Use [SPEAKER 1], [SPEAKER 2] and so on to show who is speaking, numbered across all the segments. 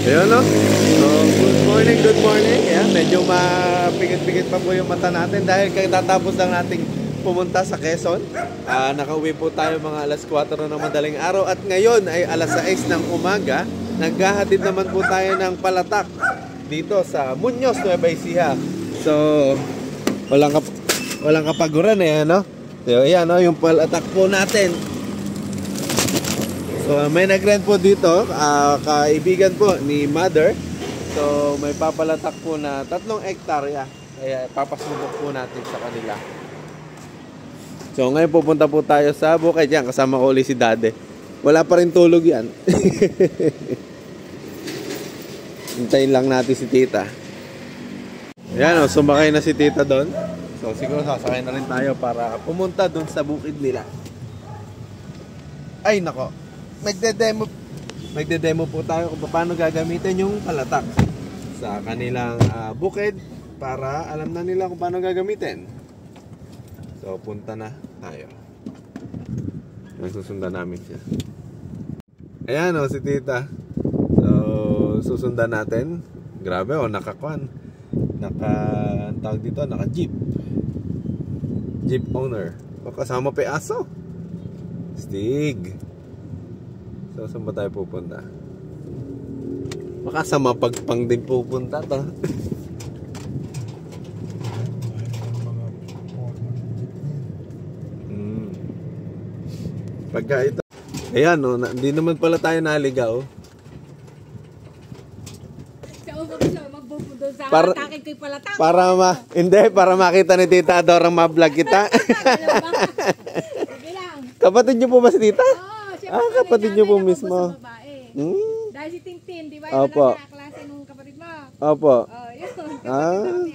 [SPEAKER 1] Ayun, no? So, good morning. Ayan, medyo mapigit-pigit pa po yung mata natin dahil katatapos lang nating pumunta sa Quezon. Nakauwi po tayo mga alas 4 ng madaling araw at ngayon ay alas 6 ng umaga. Naghahatid naman po tayo ng palatak dito sa Muñoz, Nueva Ecija. So, walang kapaguran eh, no? So, ayan, no? Yung palatak po natin. So, may nag-rent po dito, kaibigan po ni Mother. So, may papalatak po na 3 hektarya. Kaya papasubok po natin sa kanila. So, ngayon pupunta po tayo sa bukid yan. Kasama ko ulit si Dade. Wala pa rin tulog yan. Hintayin lang natin si Tita. Ayan o, sumakay na si Tita doon. So, siguro sasakay na rin tayo para pumunta doon sa bukid nila. Ay, nako. Magde-demo po tayo kung paano gagamitin yung palatak sa kanilang bukid para alam na nila kung paano gagamitin. So, punta na tayo. Susundan namin siya. Ayan o, si Tita. So, susundan natin. Grabe o, naka-jeep. Jeep owner. Kasama pa yung aso. Stig. So, saan ba tayo pupunta? Baka sa mapagpang din pupunta to. Pagka ito. Ayan, no, hindi naman pala tayo naligaw. Para makita ni Tita Adorang ma-vlog kita. Kapatid niyo po ba si Tita? Kapatid niyo po mismo.
[SPEAKER 2] Dahil si Tintin, di ba?
[SPEAKER 1] Opo.
[SPEAKER 2] Yung klase nung kapatid mo.
[SPEAKER 1] Opo.
[SPEAKER 2] Yun.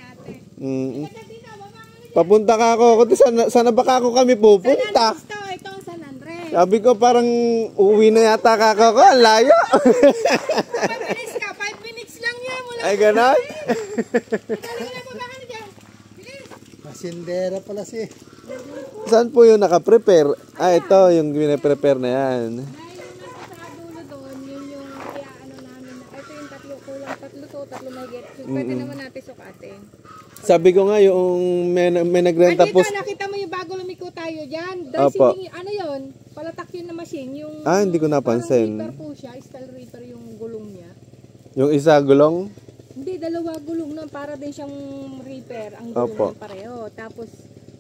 [SPEAKER 1] Papunta ka ako. Sana baka ako kami pupunta.
[SPEAKER 2] Ito ang San Andres.
[SPEAKER 1] Sabi ko parang uuwi na yata ka ako. Ang layo.
[SPEAKER 2] 5 minutes ka. 5 minutes lang yan.
[SPEAKER 1] Ay, ganon?
[SPEAKER 3] Pasindera pala si.
[SPEAKER 1] Saan po yung naka-prepare? Ito yung pinaprepare na yan.
[SPEAKER 2] Dahil yung nasa sa dulo doon, yun yung kaya namin. Ito yung tatlo mahigit. Pwede naman natin sukatin.
[SPEAKER 1] Sabi ko nga yung may nagrenta po.
[SPEAKER 2] Nakita mo yung bago lumiko tayo dyan.
[SPEAKER 1] Opo.
[SPEAKER 2] Ano yun? Palatak yun na machine. Yung,
[SPEAKER 1] hindi ko napansin.
[SPEAKER 2] Parang reaper po siya. Style reaper yung gulong niya.
[SPEAKER 1] Yung isa gulong?
[SPEAKER 2] Hindi, dalawa gulong nun. Para din siyang reaper. Ang gulong pareho. Tapos,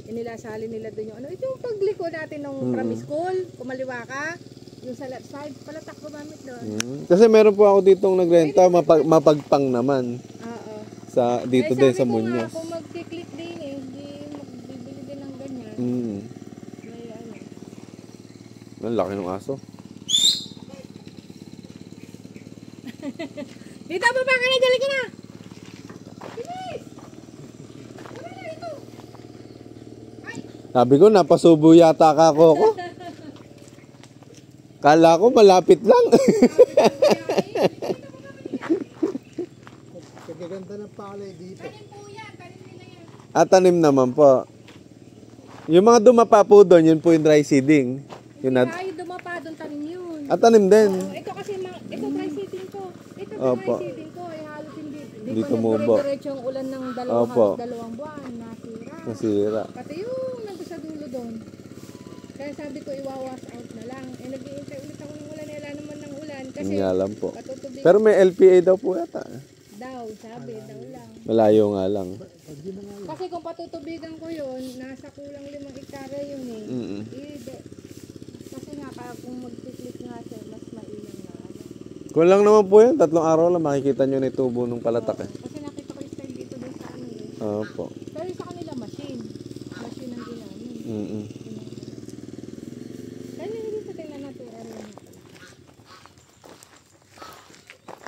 [SPEAKER 2] inilasali nila doon yung ano. Ito yung pagliko natin ng Prami School. Kumaliwa ka. Yung sa left side. Palatak gumamit doon.
[SPEAKER 1] Kasi meron po ako ditong nagrenta. Mapagpang naman. Sa dito din sa Muñoz.
[SPEAKER 2] Kung mag-click din hindi magbibili din ng ganyan. May ano.
[SPEAKER 1] Ang laki ng aso.
[SPEAKER 2] Dito pa ka na, dali ka na. Bilis! Wala na ito.
[SPEAKER 1] Sabi ko, napasubo yata ka ako. Kala ko malapit lang.
[SPEAKER 3] Kagaganda ng palay dito.
[SPEAKER 2] Tanim po yan, tanim nila yan.
[SPEAKER 1] Tanim naman po. Yung mga dumapa po doon, yun po yung dry seeding.
[SPEAKER 2] Yung dumapa doon, tanim yun.
[SPEAKER 1] Tanim din.
[SPEAKER 2] Ito kasi, ito dry seeding ko. Ito
[SPEAKER 1] Opo.
[SPEAKER 2] dry seeding ko, halos hindi
[SPEAKER 1] Dito mo ba?
[SPEAKER 2] diretso yung ulan ng dalawang buwan,
[SPEAKER 1] nasira.
[SPEAKER 2] Pati yung nandun sa dulo doon. Kaya sabi ko, iwawash out na lang. Nag-iintay ulit ako ng ulan, wala naman ng ulan. Kasi
[SPEAKER 1] alam po.
[SPEAKER 2] patutubig.
[SPEAKER 1] Pero may LPA daw po yata.
[SPEAKER 2] Sabi daw lang.
[SPEAKER 1] Malayo nga lang.
[SPEAKER 2] Kasi kung patutubigan ko yun, nasa kulang 5 hektarya yun eh. Kasi nga, kung mag-click nga siya, mas mailang na.
[SPEAKER 1] Kung lang naman po yan, 3 araw lang makikita nyo na tubo ng palatak eh.
[SPEAKER 2] Kasi nakita ko yung style dito dun sa ano eh.
[SPEAKER 1] Opo.
[SPEAKER 2] Pero sa kanila, machine. Machine ang ginamit. Kaya hindi sa tingnan natin yung area natin.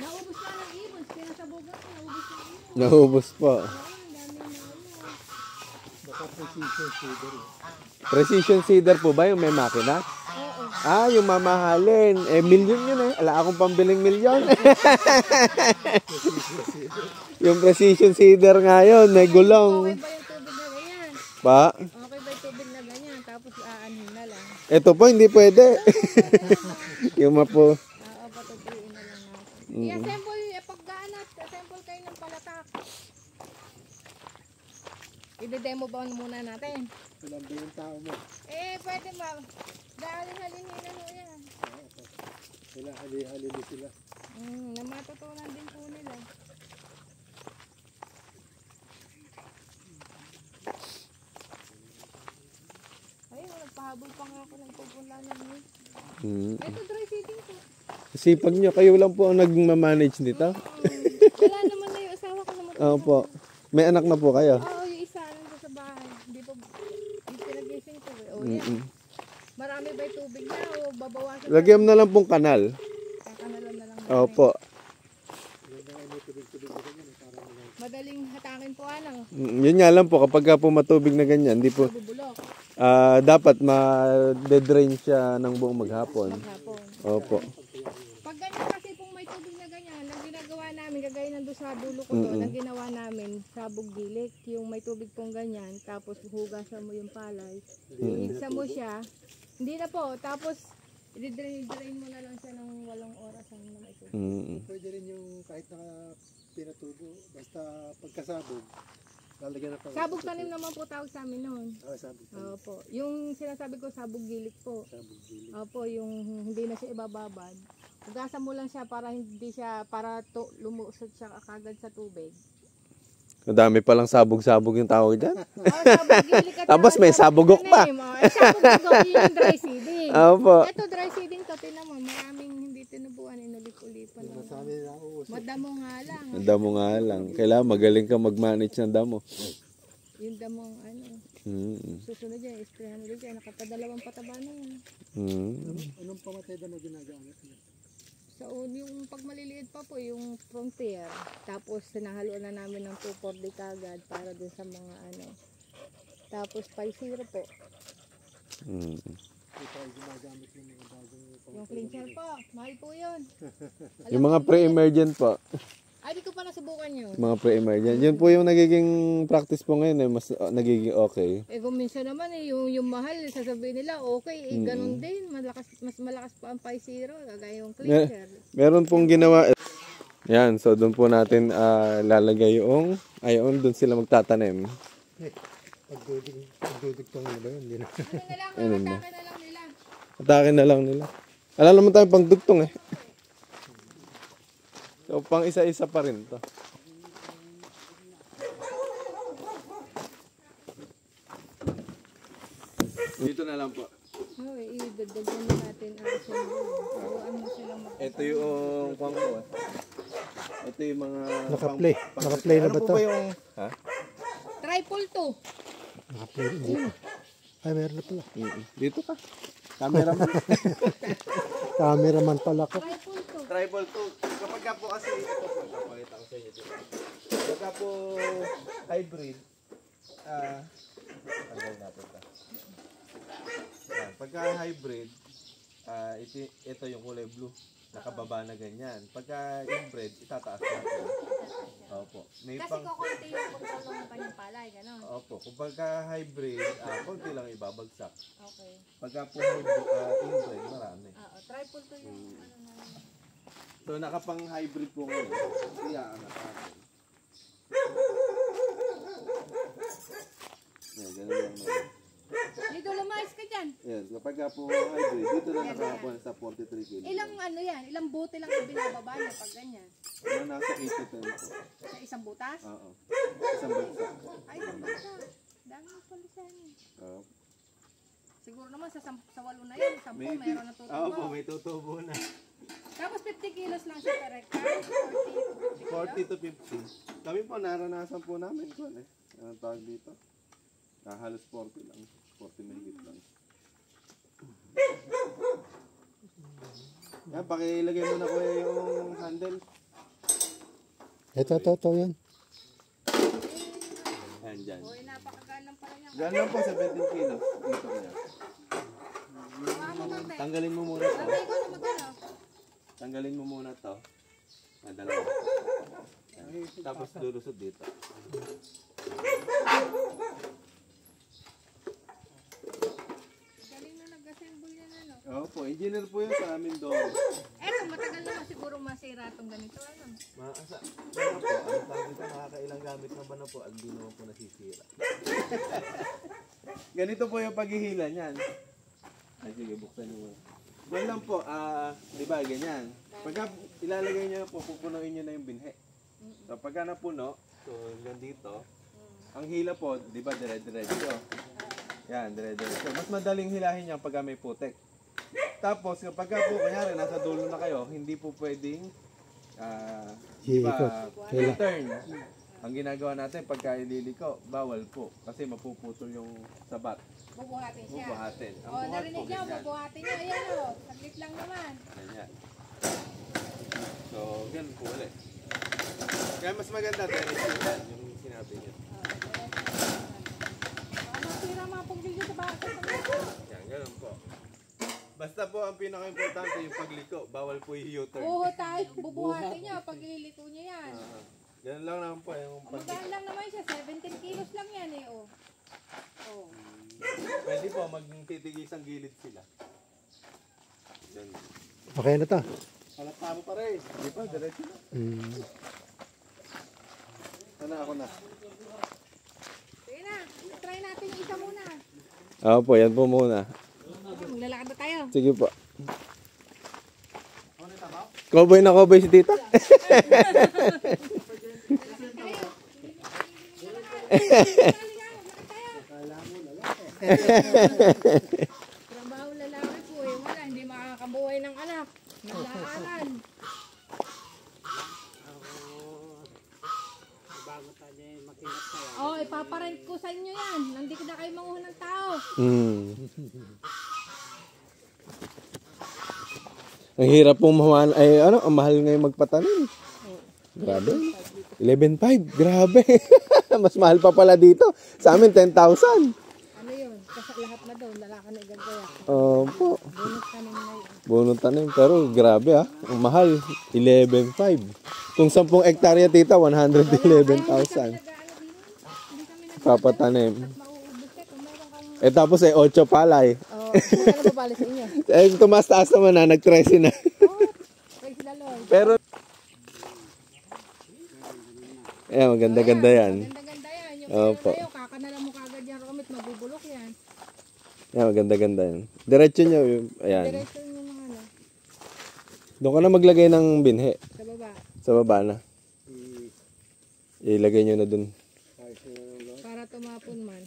[SPEAKER 2] Naubos na ng ibon. Pinasabugan ko, naubos na ibon.
[SPEAKER 1] Naubos po.
[SPEAKER 3] Baka precision seeder.
[SPEAKER 1] Precision seeder po ba yung may makina?
[SPEAKER 2] Oo.
[SPEAKER 1] Yung mamahalin. Milyon yun eh. Ala akong pambiling milyon. Yung precision seeder nga yun. May gulong.
[SPEAKER 2] Okay ba yung tubig na ganyan?
[SPEAKER 1] Pa?
[SPEAKER 2] Okay ba yung tubig na ganyan? Tapos aanhin na lang.
[SPEAKER 1] Ito po, hindi pwede. Yung mapo.
[SPEAKER 2] Oo, patutuin na lang natin. I-assemble, pagganat, assemble kayo ng palatak. I-demo ba muna natin?
[SPEAKER 3] Ilan ba yung tao mo?
[SPEAKER 2] Pwede ba? Dahil-halin nila yan.
[SPEAKER 3] Sila, hali-hali sila.
[SPEAKER 2] Na matutunan din po nila. Ayun, nagpahabol pa nga ako ng pupunla ng milk. Ito, dry seeding po.
[SPEAKER 1] Sipag nyo, kayo lang po ang nagmamanage nito.
[SPEAKER 2] Wala naman na yung asawa ko na matulog.
[SPEAKER 1] Opo. May anak na po kayo?
[SPEAKER 2] Oo, yung isa nandun sa bahay. Hindi pa, yung pinagising ko eh. Oh, yan. Marami ba yung tubig na o babawasan?
[SPEAKER 1] Lagyan mo na lang pong kanal.
[SPEAKER 2] Kakanalan na lang.
[SPEAKER 1] Opo.
[SPEAKER 2] Madaling hatakin po ano.
[SPEAKER 1] Yun nga lang po, kapag ka po matubig na ganyan, hindi po,
[SPEAKER 2] Bubulok.
[SPEAKER 1] dapat ma-dedrain siya ng buong maghapon.
[SPEAKER 2] Maghapon.
[SPEAKER 1] Opo.
[SPEAKER 2] Pag ganyan kasi kung may tubig na ganyan, ang ginagawa namin, kagaya nandun sa dulo ko doon, ang ginawa namin, sabog gilik, yung may tubig pong ganyan, tapos hugasan mo yung palay, iigsa mo siya, hindi na po, tapos i-drain mo na lang siya ng 8 oras ang na may tubig.
[SPEAKER 3] Pwede rin yung kahit na pinatubo, basta pagkasabog, lalagyan na pang...
[SPEAKER 2] Sabog tanim naman po tawag sa amin noon.
[SPEAKER 3] Sabog.
[SPEAKER 2] Opo. Yung sinasabi ko sabog gilik po.
[SPEAKER 3] Sabog gili.
[SPEAKER 2] Opo, yung hindi na siya ibababad. Hugasan mo lang siya para hindi siya, para lumusot siya kagad sa tubig.
[SPEAKER 1] Madami palang sabog-sabog yung tawag dyan.
[SPEAKER 2] Sabog gilik at
[SPEAKER 1] Tapos may sabugok pa.
[SPEAKER 2] Sabog yung dry seeding.
[SPEAKER 1] Opo.
[SPEAKER 2] Ito dry seeding to, tinan mo, maraming hindi tinubuan, inulit-ulipan lang.
[SPEAKER 3] Sabi na uusap.
[SPEAKER 2] Madamo nga lang.
[SPEAKER 1] Ang damo nga lang. Kailangan magaling ka mag-manage ng damo.
[SPEAKER 2] Yung damo ang ano. Susunod yan, isprayan ulit yan. Nakapadalawang pataba na yan.
[SPEAKER 3] Anong pamatay na ginagamit niya?
[SPEAKER 2] So, yung pag maliliit pa po, yung frontier. Tapos, sinahaluan na namin ng 2,4-D kagad para dun sa mga ano. Tapos, 5-0 po.
[SPEAKER 3] Ito ay ginagamit ng mga bagong
[SPEAKER 2] Yung cleanser po, mahal po yun.
[SPEAKER 1] Yung mga pre-emergent po.
[SPEAKER 2] Ay, di ko pa nasubukan yun.
[SPEAKER 1] Mga pre-emergent. Yun po yung nagiging practice po ngayon. Mas nagiging okay.
[SPEAKER 2] Kung minsan naman yung mahal, sasabihin nila, okay, ganun din. Mas malakas pa ang 5-0, kagaya yung cleanser.
[SPEAKER 1] Meron pong ginawa. Yan. So, doon po natin lalagay yung ayon. Doon sila magtatanim.
[SPEAKER 3] Pagdudugtong na ba yun? Hindi na.
[SPEAKER 2] Ano na lang, atake na lang nila.
[SPEAKER 1] Atake na lang nila. Alam naman tayo pang dugtong eh. So, pang isa-isa pa rin to. Dito na lang po.
[SPEAKER 2] Okay, idagdagan na natin ang assemble. Turuan mo silang
[SPEAKER 1] Ito yung pang po. Ito yung mga...
[SPEAKER 3] Naka-play. Naka-play na ba
[SPEAKER 1] Ano po
[SPEAKER 3] to?
[SPEAKER 1] ba yung... Ha?
[SPEAKER 2] Triple to.
[SPEAKER 3] Naka-play. Ay, meron na pala.
[SPEAKER 1] Dito ka. Cameraman.
[SPEAKER 3] Cameraman pala ko.
[SPEAKER 2] Triple to.
[SPEAKER 1] Tribal to. Kapag ka po kasi ito po, papakita ko sa inyo dito. Kapag ka po hybrid, tanggal natin ito. Pagka hybrid, ito yung kulay blue. Nakababa na ganyan. Pagka inbred, itataas natin. Opo. May
[SPEAKER 2] Kasi
[SPEAKER 1] pang...
[SPEAKER 2] kukunti yung kontrol ng kanyang palay, gano'n.
[SPEAKER 1] Opo. Kung pagka hybrid, konti lang ibabagsak.
[SPEAKER 2] Okay.
[SPEAKER 1] Pagka po hybrid, inbred, marami.
[SPEAKER 2] Triple to yung ano na.
[SPEAKER 1] So, nakapang hybrid po ngayon. Iyaan natin. Yan, ganun lang naman.
[SPEAKER 2] Dito lumayas ka dyan.
[SPEAKER 1] Yan, kapag ka po hybrid, dito na nakakuha sa 43 kg.
[SPEAKER 2] Ilang ano yan? Ilang bote lang ang binababa niya pag ganyan?
[SPEAKER 1] Mga nasa 8 to 10 po.
[SPEAKER 2] Sa isang butas?
[SPEAKER 1] Oo. Isang bagsak.
[SPEAKER 2] Ay, isang butas. Dami ng palisan.
[SPEAKER 1] Oo.
[SPEAKER 2] Siguro naman sa 8 na yan. 10 meron na tutubo.
[SPEAKER 1] Oo po, may tutubo na.
[SPEAKER 2] Tapos 50 kilos lang siya per hectare. 40 to 50 kilos.
[SPEAKER 1] 40 to 50. Kami po, naranasan po namin ko eh. Anong tawag dito? Halos 40 lang. 40 mahigit lang. Yan, pakilagay mo na ko yung handle.
[SPEAKER 3] Ito, yan.
[SPEAKER 1] Ayan, dyan.
[SPEAKER 2] Uy, napakaganang pala niya.
[SPEAKER 1] Dyan lang po, 17 kilos. Dito kaya. Tanggalin mo muna to.
[SPEAKER 2] Sabay ko na magano.
[SPEAKER 1] Tanggalin mo muna to. Dalawa. Yan. Tapos lulusot dito.
[SPEAKER 2] Galing na nag-assemble yan ano.
[SPEAKER 1] Oo po, engineer po yun sa amin doon.
[SPEAKER 2] Eto matagal naman siguro masira itong ganito. Ano?
[SPEAKER 1] Maasa. Ano po? Ano tawag dito? Nakakailang gamit naman na po at di naman po nasisira. Ganito po yung paghihila niyan. Ay, sige, buksan niyo muna. Well lang po, di ba, ganyan. Pagka ilalagay niyo po, pupunuin niyo na yung binhe. So, pagka napuno, so hanggang dito, ang hila po, di ba, dire-diretso. Yan, dire-diretso. Mas madaling hilahin yan pagka may putek. Tapos, kapag po, kanyari, nasa dulo na kayo, hindi po pwedeng, di ba, turn. Ang ginagawa natin, pagka ililiko, bawal po. Kasi mapuputol yung sabat.
[SPEAKER 2] Bubuhatin siya.
[SPEAKER 1] Bubuhatin. Ang
[SPEAKER 2] O,
[SPEAKER 1] buhat po,
[SPEAKER 2] narinig niyo,
[SPEAKER 1] ganyan.
[SPEAKER 2] bubuhatin niyo. Ayan o, saglit lang naman.
[SPEAKER 1] Ganyan. So, ganun po ulit. Kaya mas maganda, diretso yung sinabi niyo.
[SPEAKER 2] Masira mga pagbilyo sa bakit.
[SPEAKER 1] Yan, ganun po. Basta po ang pinaka-importante yung pagliko. Bawal po yung U-turn.
[SPEAKER 2] Oo, tayo, bubuhatin niyo. Pag ililiko niyo yan.
[SPEAKER 1] Ganun lang naman po yung
[SPEAKER 2] Magaan lang naman siya, 17 kilos lang yan eh, oh. Oh.
[SPEAKER 1] Pwede po magtitigis ang gilid sila. Yan.
[SPEAKER 3] Okay na to.
[SPEAKER 1] Halata mo pa rin. Di pa, diretso na. Sana ako na.
[SPEAKER 2] Sige na, try natin yung isa muna.
[SPEAKER 1] Oo po, yan po muna.
[SPEAKER 2] Maglalakad na tayo.
[SPEAKER 1] Sige po. Cowboy na cowboy si tita.
[SPEAKER 2] Trabaho lalaki po eh, wala, hindi makakabuhay ng anak. Nalaanan. Oh, ipaparent ko sa inyo yan. Nandito na kayo manguha ng tao.
[SPEAKER 1] Ang hirap pong mahal, ay ano, ang mahal ngayon magpatanim. Grabe. 11,500, grabe. Mas mahal pa pala dito. Sa amin 10,000.
[SPEAKER 2] Ano yun? Kasi lahat na doon, lalaka na igagaya.
[SPEAKER 1] Opo.
[SPEAKER 2] Bonus tanim na yun.
[SPEAKER 1] Bunot tanim, pero grabe ang mahal. 11,500. Kung 10 hektarya tita, 111,000. Papatanim.
[SPEAKER 2] Mauubos ka kung meron kang...
[SPEAKER 1] Eh tapos 8 palay.
[SPEAKER 2] Oh, ano ba bali sa inyo?
[SPEAKER 1] Eh tumaas-taas naman na, nag-13 na.
[SPEAKER 2] Oh, praise the Lord.
[SPEAKER 1] Pero maganda-ganda yan.
[SPEAKER 2] Ganda-ganda yan. Yung
[SPEAKER 1] Opo.
[SPEAKER 2] kayo, kakanalan mo kagad yan, Romit, mabubulok yan.
[SPEAKER 1] Yan, maganda-ganda yan. Diretso nyo, ayan.
[SPEAKER 2] Diretso yung mga ano,
[SPEAKER 1] Doon ka na maglagay ng binhe.
[SPEAKER 2] sa baba.
[SPEAKER 1] Sa baba na. Ilagay nyo na dun.
[SPEAKER 2] Para tumapon man.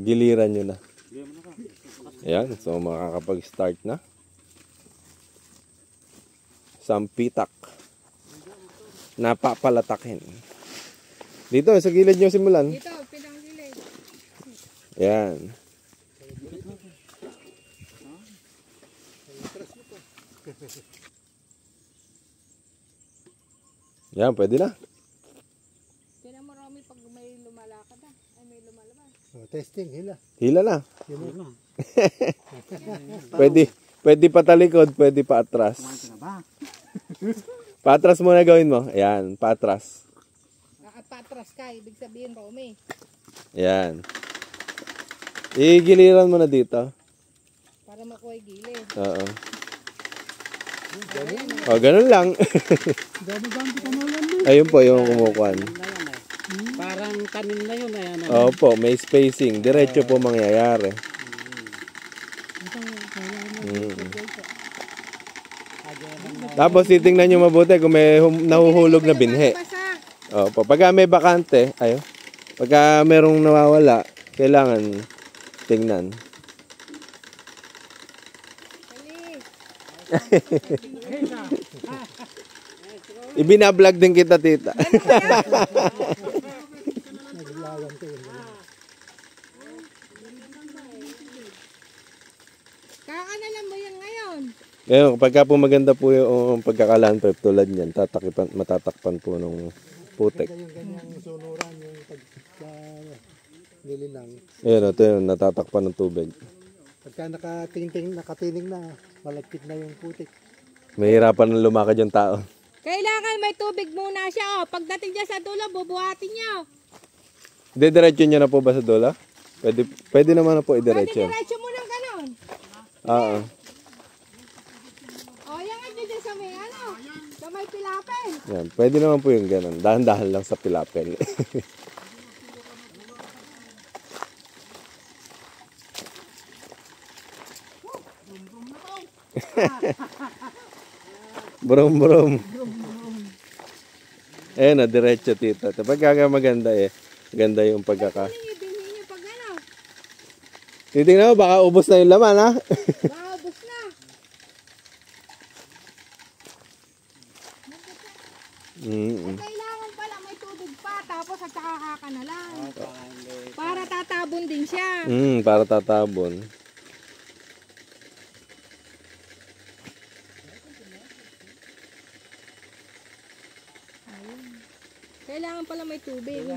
[SPEAKER 1] Giliran nyo na. Ayan, so makakapag-start na. Sampitak. Napapalatakin. Dito, sa gilid nyo simulan.
[SPEAKER 2] Dito, pinakagilid.
[SPEAKER 1] Ayan. Yan, pwede na.
[SPEAKER 2] Tinan mo, Romy, pag may lumalakad na. Ay, may lumalabas.
[SPEAKER 3] Testing, hila.
[SPEAKER 1] Hila na.
[SPEAKER 3] Yun na.
[SPEAKER 1] Pwede pa talikod, pwede pa atras. Patras muna gawin mo. Ayan, patras.
[SPEAKER 2] Patras ka, ibig sabihin, Romy.
[SPEAKER 1] Ayan. Igiliran mo na dito.
[SPEAKER 2] Para makuha yung gilid.
[SPEAKER 1] Oo. O, ganun lang. Ayun po yung kumukuhan.
[SPEAKER 4] Parang tanim na yun. Ayan,
[SPEAKER 1] Opo, may spacing. Diretso po mangyayari. Tapos titingnan nyo mabuti kung may nahuhulog na binhe.
[SPEAKER 2] Basa.
[SPEAKER 1] Opo, pagka may bakante, pagka merong nawawala, kailangan tingnan.
[SPEAKER 2] Bilis.
[SPEAKER 1] Ibinablog din kita, tita.
[SPEAKER 2] Kakanalan mo yan ngayon.
[SPEAKER 1] Ngayon, pagka po maganda po yung pagkakalaan po, tulad niyan, matatakpan po ng putek.
[SPEAKER 3] Yung ganyang sunuran, yung pagka nilinang.
[SPEAKER 1] Ayun, ito yun, natatakpan ng tubig.
[SPEAKER 3] Pagka nakatining na, malagkit na yung putik.
[SPEAKER 1] Mahirapan na lumakad yung tao.
[SPEAKER 2] Kailangan may tubig muna siya. Oh. Pagdating dyan sa dulo, bubuhatin niyo.
[SPEAKER 1] Didiretso nyo na po ba sa dulo? Pwede naman na po
[SPEAKER 2] Pwede
[SPEAKER 1] idiretso.
[SPEAKER 2] diretso mo ng ganon.
[SPEAKER 1] Oo.
[SPEAKER 2] O, yan nga dyan sa may ano. Sa may pilapin.
[SPEAKER 1] Yan. Pwede naman po yung ganun. Dahan-dahan lang sa pilapel. Brum-brum. Eh, na diretso tita. Kapag maganda eh. Ganda yung pagkaka.
[SPEAKER 2] Ano yung bilhin nyo pag ano?
[SPEAKER 1] Titingnan mo, baka ubos na yung laman, ha?
[SPEAKER 2] Maubos na. Kailangan pala may tubig pa. Tapos at saka kaka na lang. Para tatabon din siya.
[SPEAKER 1] Para tatabon.
[SPEAKER 2] Kailangan pala may tubig.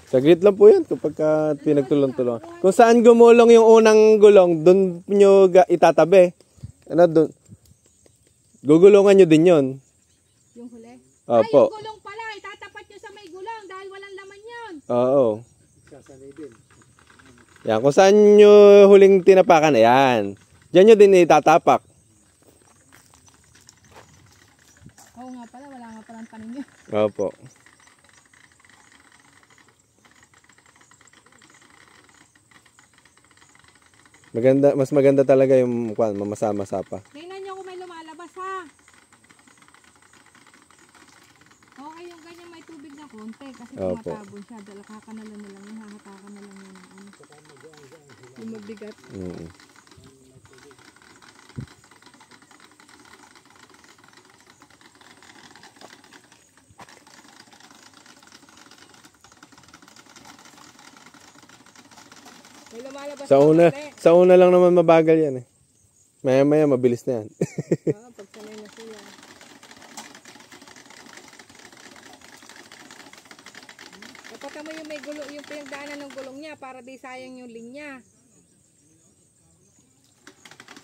[SPEAKER 1] Saglit lang po yan kapag pinagtulong-tulong. Kung saan gumulong yung unang gulong, doon nyo itatabi. Ano doon? Gugulungan nyo din yon.
[SPEAKER 2] Yung huli?
[SPEAKER 1] Opo.
[SPEAKER 2] Ay, yung gulong pala. Itatapat nyo sa may gulong dahil walang laman yun.
[SPEAKER 1] Oo.
[SPEAKER 3] Sasanay din.
[SPEAKER 1] Yan, kung saan nyo huling tinapakan, ayan. Diyan nyo din itatapak.
[SPEAKER 2] Oo nga pala, wala nga palang tanim yun.
[SPEAKER 1] Opo. Maganda, mas maganda talaga yung mamasa-masa pa.
[SPEAKER 2] Tingnan nyo kung may lumalabas ha. Okay yung ganyan may tubig na konti kasi
[SPEAKER 1] Opo.
[SPEAKER 2] tumatabon siya. Dala kakanalan na lang yun, hahatakan na lang yun. Yung mabigat. May lumalabas
[SPEAKER 1] Sa una lang naman mabagal yan eh. Maya-maya mabilis na yan.
[SPEAKER 2] pag sanay na siya. Dapat mo yung may gulong, yung pinagdaanan ng gulong niya para di sayang yung linya.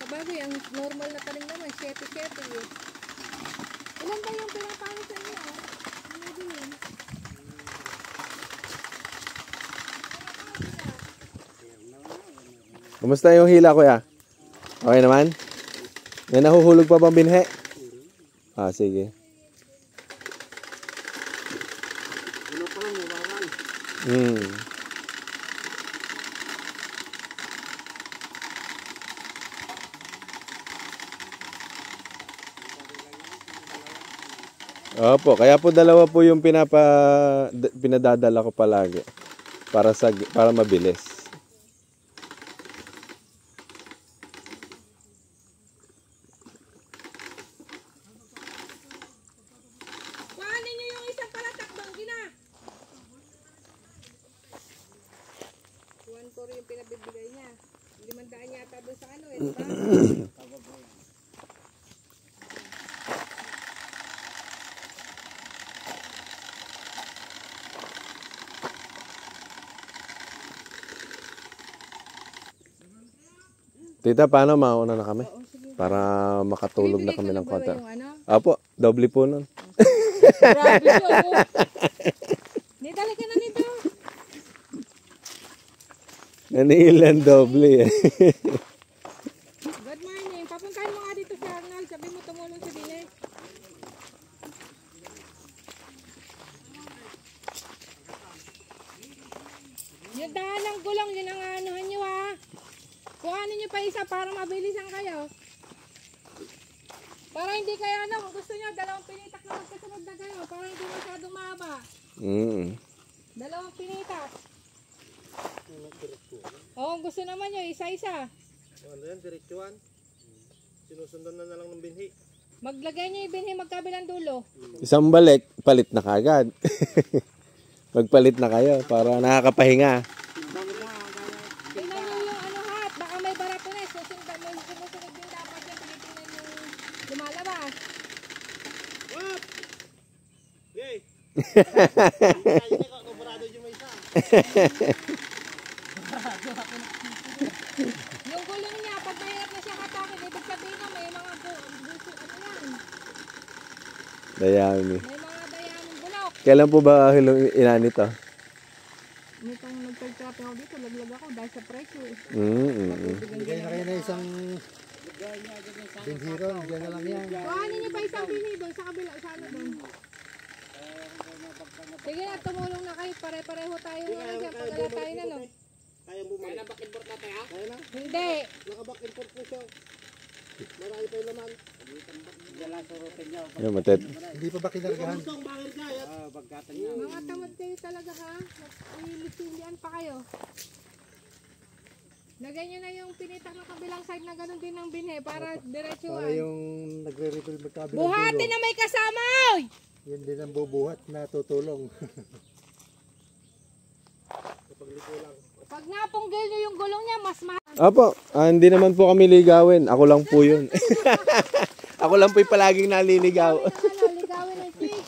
[SPEAKER 2] Sabagay, ang normal na tanim naman, 7-7 eh. Ilan ba yung pinapano sa inyo? Ano din yun?
[SPEAKER 1] Kumusta yung hila, kuya? Okay naman? May nahuhulog pa bang binhe? Ah, sige. Opo, kaya po dalawa po yung pinadadala ko palagi para mabilis.
[SPEAKER 2] Kuhanin niyo yung isang palatakbang gina. 1-4 yung pinabibigay niya. 500 yata doon sa ano eh, diba?
[SPEAKER 1] Tita, paano mauna na kami? Para makatulog na kami ng konti. Apo, doble po nun.
[SPEAKER 2] Grabe siya, oh. Nidali ka na nito.
[SPEAKER 1] Naniilan doble eh.
[SPEAKER 2] Good morning. Papuntahin mo nga dito si Arnold. Sabi mo tumulong si Dine. Yung daan ng gulong, yun ang anuhan nyo ha. Kuhanin nyo pa isa para mabilisan kayo. Para hindi kayo ano, kung gusto nyo, 2 pinitak na magkasunod na kayo. Para hindi masyadong mahaba. Dalawang pinitak. Oo, kung gusto naman nyo, isa-isa.
[SPEAKER 1] Ano yan, diretsuan? Sinusundan na lang ng binhi.
[SPEAKER 2] Maglagay nyo yung binhi magkabilang dulo.
[SPEAKER 1] Isang balik, palit na kagad. Magpalit na kayo para nakakapahinga.
[SPEAKER 2] Tingnan nyo yung ano ha, baka may barato na. Susunod din dapat yung tinitingnan yung lumalabas.
[SPEAKER 1] What? Yay!
[SPEAKER 2] Yung gulong niya, pag mahirap na siya hatakin, ibig sabihin na may mga buso, ano yan?
[SPEAKER 1] Dayami.
[SPEAKER 2] May mga dayamong bulok.
[SPEAKER 1] Kailan po ba ilan ito?
[SPEAKER 2] Nitong nagtagtrape ako dito, laglag ako dahil sa presyo eh.
[SPEAKER 3] Bigay na kayo na isang Binhiro, dyan na lang yan.
[SPEAKER 2] Kuhanin niyo pa isang bini doon sa kabila, sa ano doon. Sige na, tumulong na kayo. Pare-pareho tayo ano dyan. Pagkala tayo na, no?
[SPEAKER 4] Kaya na back-and-forth natin ha? Kaya na?
[SPEAKER 2] Hindi.
[SPEAKER 4] Naka-back-and-forth po siya. Marami pa yung laman. Dala surutin niyo.
[SPEAKER 1] Yung matet.
[SPEAKER 3] Hindi pa ba kinargahan?
[SPEAKER 4] Gusto ang bakit niya. Pagkatan niya.
[SPEAKER 2] Mga tamad kayo talaga, ha? Ilisilian pa kayo. Lagay niyo na yung pinitak ng kabilang side na ganun din ng binhe para
[SPEAKER 3] Para
[SPEAKER 2] diretsuhan.
[SPEAKER 3] yung nagre-refill magkabilang
[SPEAKER 2] Buhati
[SPEAKER 3] dulo.
[SPEAKER 2] na may kasama! Oy!
[SPEAKER 3] Yun din ang bubuhat na tutulong.
[SPEAKER 2] Pag napunggil niyo yung gulong niya, mas mahal.
[SPEAKER 1] Opo, hindi naman po kami ligawin. Ako lang po yun. Ako lang po yung palaging naliligaw.
[SPEAKER 2] Ligawin ng chick.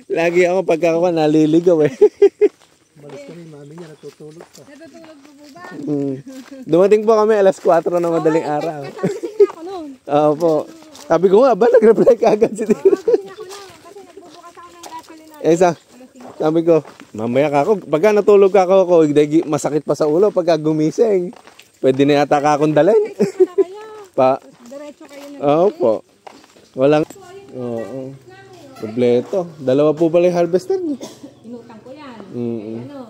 [SPEAKER 1] Lagi ako pagkakawa naliligaw eh.
[SPEAKER 3] Malis kami, mami niya natutulog pa.
[SPEAKER 2] Natutulog po ba?
[SPEAKER 1] Dumating po kami alas 4 ng madaling araw.
[SPEAKER 2] Kasalising na ako noon.
[SPEAKER 1] Opo. Sabi ko nga ba, nag-reply ka agad si Tito.
[SPEAKER 2] Kasalising ako noon. Kasi nagbubukas ako ng gasolina.
[SPEAKER 1] Eh, sabi ko, mamaya ka ako. Pagka natulog ka ako, masakit pa sa ulo pagka gumising. Pwede na yata ka akong dalhin.
[SPEAKER 2] Wala kaya.
[SPEAKER 1] Pa,
[SPEAKER 2] Diretso kayo na.
[SPEAKER 1] opo. Walang, oo. Kompleto. Dalawa po pala yung harvester niyo.
[SPEAKER 2] Inutang ko yan.
[SPEAKER 1] Mm-mm.
[SPEAKER 2] Ano?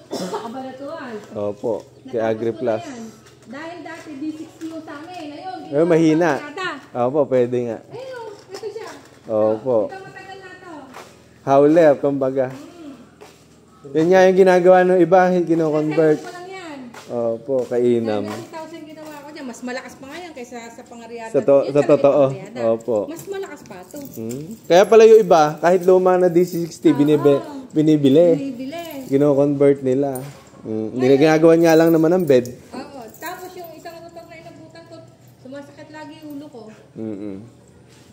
[SPEAKER 2] Kabalatuan.
[SPEAKER 1] Opo. Kay AgriPlus.
[SPEAKER 2] Dahil dati D60 yung sa amin. Ayun.
[SPEAKER 1] Eh, mahina.
[SPEAKER 2] Yata.
[SPEAKER 1] Opo, pwede nga.
[SPEAKER 2] Ayun. Ito siya.
[SPEAKER 1] Opo.
[SPEAKER 2] Ito matagal na to.
[SPEAKER 1] Howler, kumbaga. Yan nga yung ginagawa ng iba, kino-convert.
[SPEAKER 2] Ito lang yan.
[SPEAKER 1] Opo, kainam.
[SPEAKER 2] 90,000 ginawa ko dyan. Mas malakas pa nga yan kaysa sa pangariada.
[SPEAKER 1] Sa totoo. Opo.
[SPEAKER 2] Mas malakas pa to.
[SPEAKER 1] Kaya pala yung iba, kahit luma na D60, binibili.
[SPEAKER 2] Bibili.
[SPEAKER 1] Gino-convert nila. Ginagawa nga lang naman ng bed.
[SPEAKER 2] Oo. Tapos yung isang motor na inabutan ko, sumasakit lagi yung ulo ko.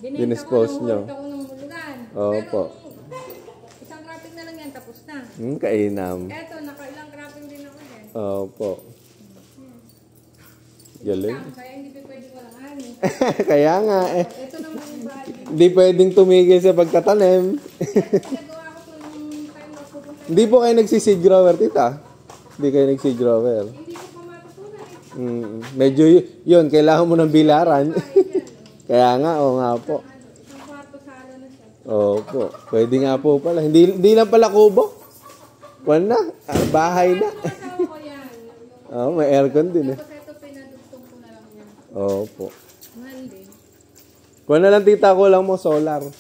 [SPEAKER 2] Binenta
[SPEAKER 1] Dinispose
[SPEAKER 2] ko
[SPEAKER 1] nyo.
[SPEAKER 2] ng hulugan.
[SPEAKER 1] Opo.
[SPEAKER 2] Pero isang wrapping na lang yan, tapos na.
[SPEAKER 1] Kainam.
[SPEAKER 2] Eto, nakailang wrapping din ako yan.
[SPEAKER 1] Opo. Galing.
[SPEAKER 2] Kaya hindi pa pwede walang ano.
[SPEAKER 1] Kaya nga eh.
[SPEAKER 2] Ito naman yung bali.
[SPEAKER 1] Hindi pwedeng tumigil sa pagtatanim.
[SPEAKER 2] Nagawa ko to nung time na pupunta.
[SPEAKER 1] Hindi po kayo nagsiseed grower, tita. Hindi kayo nagseed grower.
[SPEAKER 2] Hindi ko pa matutunan eh.
[SPEAKER 1] Medyo yun, kailangan mo ng bilaran. Kaya nga, oo nga po.
[SPEAKER 2] Isang kwarto sala na siya.
[SPEAKER 1] Opo. Pwede nga po pala. Hindi lang pala kubo. Kuwan na. Bahay na.
[SPEAKER 2] Asawa ko yan.
[SPEAKER 1] Oo, may aircon din eh.
[SPEAKER 2] Tapos ito pinadugtong ko na lang yan.
[SPEAKER 1] Opo.
[SPEAKER 2] Mahal din.
[SPEAKER 1] Kuwan na lang tita ko lang mo, solar.
[SPEAKER 2] May